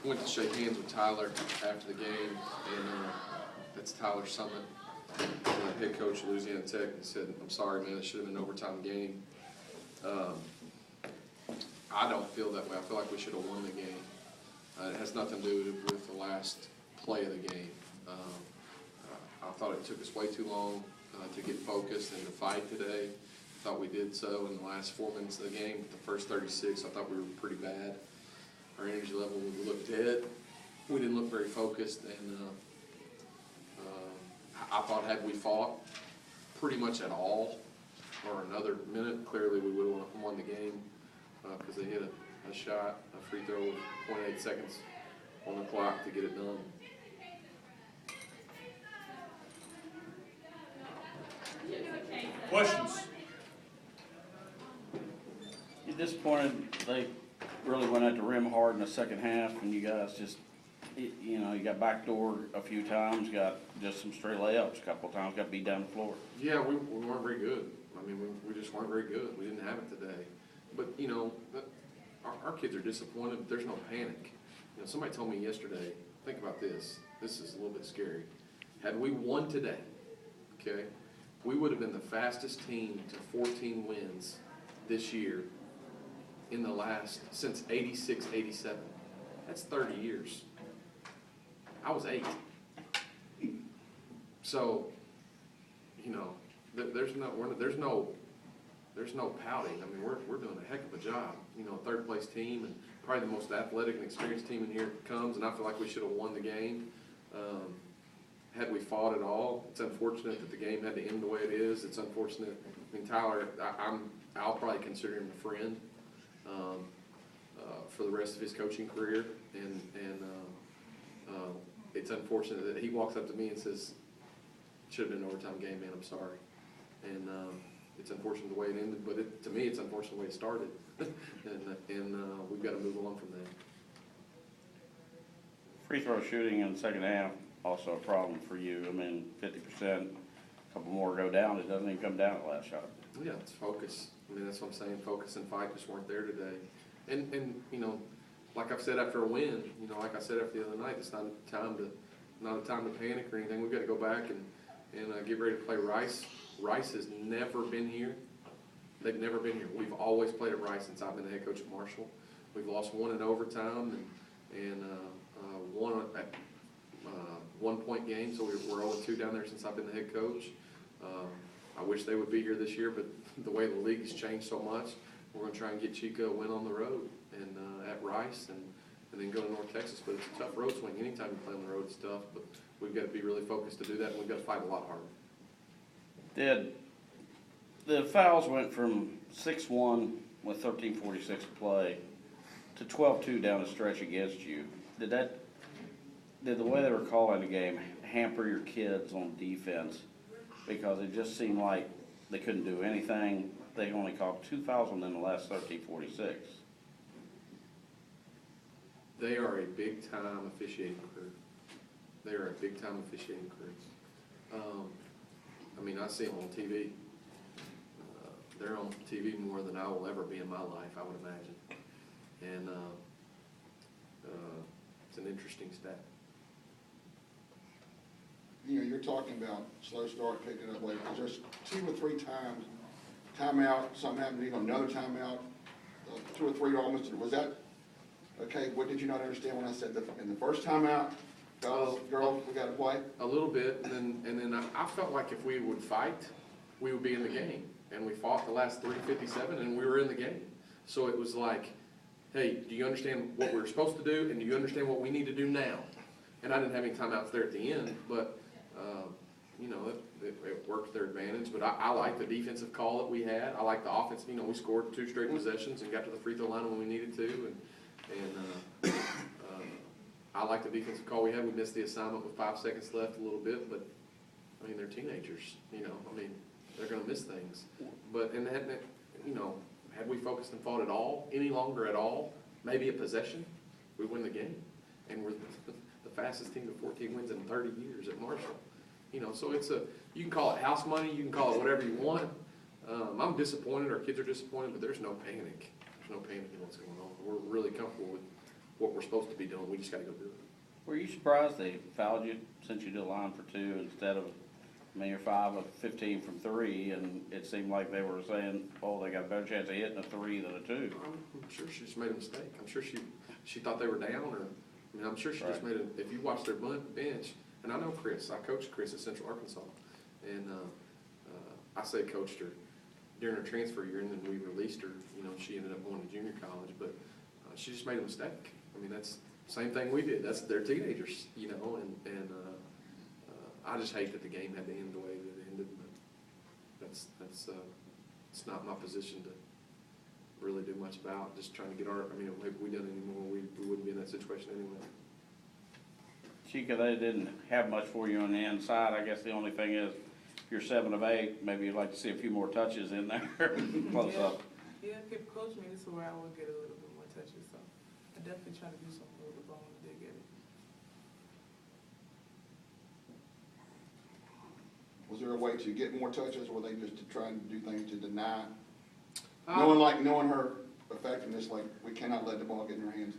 went to shake hands with Tyler after the game, and that's Tyler Summit, the head coach of Louisiana Tech, and said, "I'm sorry, man, it should have been an overtime game." I don't feel that way. I feel like we should have won the game. It has nothing to do with the last play of the game. I thought it took us way too long to get focused and to fight today. I thought we did so in the last 4 minutes of the game. But the first 36, I thought we were pretty bad. Our energy level, we looked dead. We didn't look very focused, and I thought had we fought pretty much at all or another minute, clearly we would have won the game because they hit a shot, a free throw with 0.8 seconds on the clock to get it done. Questions? You disappointed they really went at the rim hard in the second half, and you guys just, you know, you got backdoor a few times, got just some straight layups a couple of times, got beat down the floor. Yeah, we weren't very good. I mean, we just weren't very good. We didn't have it today. But, you know, our kids are disappointed, but there's no panic. You know, somebody told me yesterday, think about this. This is a little bit scary. Had we won today, okay, we would have been the fastest team to 14 wins this year in the last, since 86, 87. That's 30 years. I was 8. So, you know, there's no pouting. I mean, we're doing a heck of a job. You know, third place team and probably the most athletic and experienced team in here comes, and I feel like we should have won the game. Had we fought at all, it's unfortunate that the game had to end the way it is. It's unfortunate. I mean, Tyler, I'll probably consider him a friend for the rest of his coaching career, and it's unfortunate that he walks up to me and says, "Should have been an overtime game, man. I'm sorry." And it's unfortunate the way it ended, but to me, it's unfortunate the way it started, and we've got to move on from that. Free throw shooting in the second half, also a problem for you. I mean, 50%, a couple more go down, it doesn't even come down at the last shot. Yeah, it's focus. I mean, that's what I'm saying. Focus and fight just weren't there today. And you know, like I've said after a win, you know, like I said after the other night, it's not a time to panic or anything. We've got to go back and get ready to play Rice. Rice has never been here. They've never been here. We've always played at Rice since I've been the head coach at Marshall. We've lost one in overtime and one at 1-point game, so we're 0-2 down there since I've been the head coach. I wish they would be here this year, but the way the league has changed so much, we're going to try and get Chico a win on the road and at Rice and then go to North Texas. But it's a tough road swing. Anytime you play on the road, it's tough. But we've got to be really focused to do that, and we've got to fight a lot harder. The fouls went from 6-1 with 13:46 to play to 12-2 down the stretch against you. Did the way they were calling the game hamper your kids on defense? Because it just seemed like they couldn't do anything. They only called 2 fouls in the last 13:46. They are a big-time officiating crew. They are a big-time officiating crew. I mean, I see them on TV. They're on TV more than I will ever be in my life, I would imagine. And it's an interesting stat. You know, you're talking about slow start, picking up later. There's 2 or 3 times, timeout, something happened, another timeout, 2 or 3 almost. Was that, okay, what did you not understand when I said that in the first timeout, girls, we got to play? A little bit, and then I felt like if we would fight, we would be in the game. And we fought the last 3:57, and we were in the game. So it was like, hey, do you understand what we were supposed to do, and do you understand what we need to do now? And I didn't have any timeouts there at the end, but, you know, it worked to their advantage. But I like the defensive call that we had. I like the offense. You know, we scored 2 straight possessions and got to the free throw line when we needed to. And I like the defensive call we had. We missed the assignment with 5 seconds left a little bit, but, I mean, they're teenagers, you know. I mean, they're going to miss things. But, and you know, had we focused and fought at all, any longer at all, maybe a possession, we win the game. And we're the fastest team to 14 wins in 30 years at Marshall. You know, so you can call it house money, you can call it whatever you want. I'm disappointed, our kids are disappointed, but there's no panic. There's no panic in what's going on. We're really comfortable what we're supposed to be doing, we just gotta go do it. Were you surprised they fouled you since you did a line for 2 instead of, I mean, you're 5 of 15 from 3, and it seemed like they were saying, oh, they got a better chance of hitting a 3 than a 2. I'm sure she just made a mistake. I'm sure she thought they were down, or, I mean, I'm sure she just Right. made a, if you watch their bench, and I know Chris, I coached Chris at Central Arkansas, and, I say coached her during her transfer year, and then we released her, you know, she ended up going to junior college, but, she just made a mistake. I mean, that's the same thing we did. They're teenagers, you know, and, I just hate that the game had to end the way that it ended, but that's, it's not my position to really do much about, just trying to get I mean, if we done anymore, we wouldn't be in that situation anyway. Chica, they didn't have much for you on the inside. I guess the only thing is, if you're 7 of 8, maybe you'd like to see a few more touches in there, close Yeah. up. Yeah, people coach me, this is where I will get a little bit more touches, so I definitely try to do something with the ball when they get it. Was there a way to get more touches, or were they just trying to do things to deny? Uh, Knowing her effectiveness, like, we cannot let the ball get in her hands.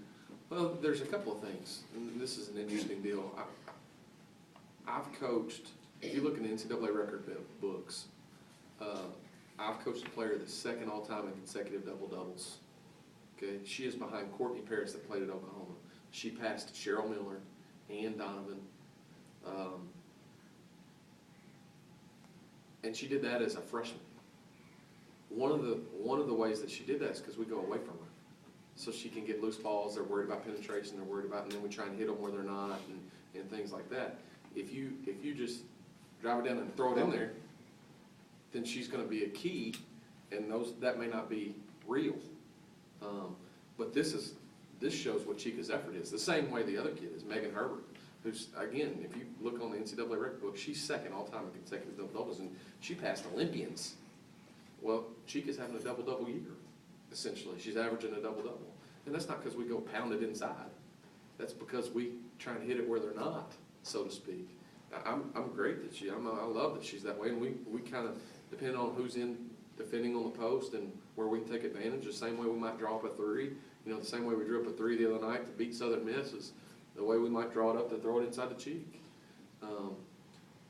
Well, there's a couple of things, and this is an interesting deal. I've coached, if you look in the NCAA record books, I've coached a player that's second all-time in consecutive double-doubles. Okay, she is behind Courtney Paris that played at Oklahoma. She passed Cheryl Miller, Ann Donovan, and she did that as a freshman. One of the ways that she did that is because we go away from her. So she can get loose balls, they're worried about penetration, they're worried about, and then we try and hit them where they're not, and things like that. If you just drive it down and throw it in there, then she's gonna be a key, and that may not be real. But this shows what Chica's effort is, the same way the other kid is, Megan Herbert, who's, again, if you look on the NCAA record book, she's second all-time in consecutive double-doubles, and she passed Olympians. Well, Chica's having a double-double year, essentially. She's averaging a double-double. And that's not because we go pound it inside. That's because we try and hit it where they're not, so to speak. I'm great that I love that she's that way, and we kind of, depending on who's in defending on the post and where we can take advantage, the same way we might draw up a 3, you know, the same way we drew up a 3 the other night to beat Southern Miss is the way we might draw it up to throw it inside the cheek.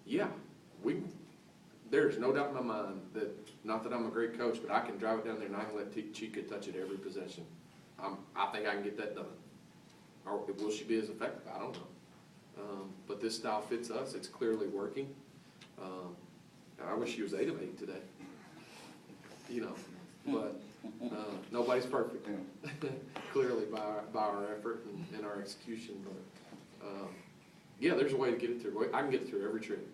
Yeah, there's no doubt in my mind that, not that I'm a great coach, but I can drive it down there and I can let Chica touch it every possession. I think I can get that done. Or will she be as effective? I don't know. But this style fits us. It's clearly working. I wish she was 8 of 8 today. You know, but nobody's perfect. Clearly by our effort and our execution. But yeah, there's a way to get it through. I can get it through every trip.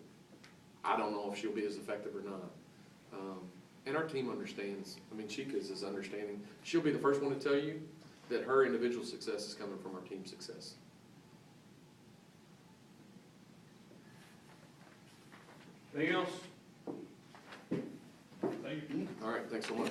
I don't know if she'll be as effective or not. And our team understands. I mean, Chica's is understanding. She'll be the first one to tell you that her individual success is coming from our team success. Anything else? Thank you. All right, thanks so much.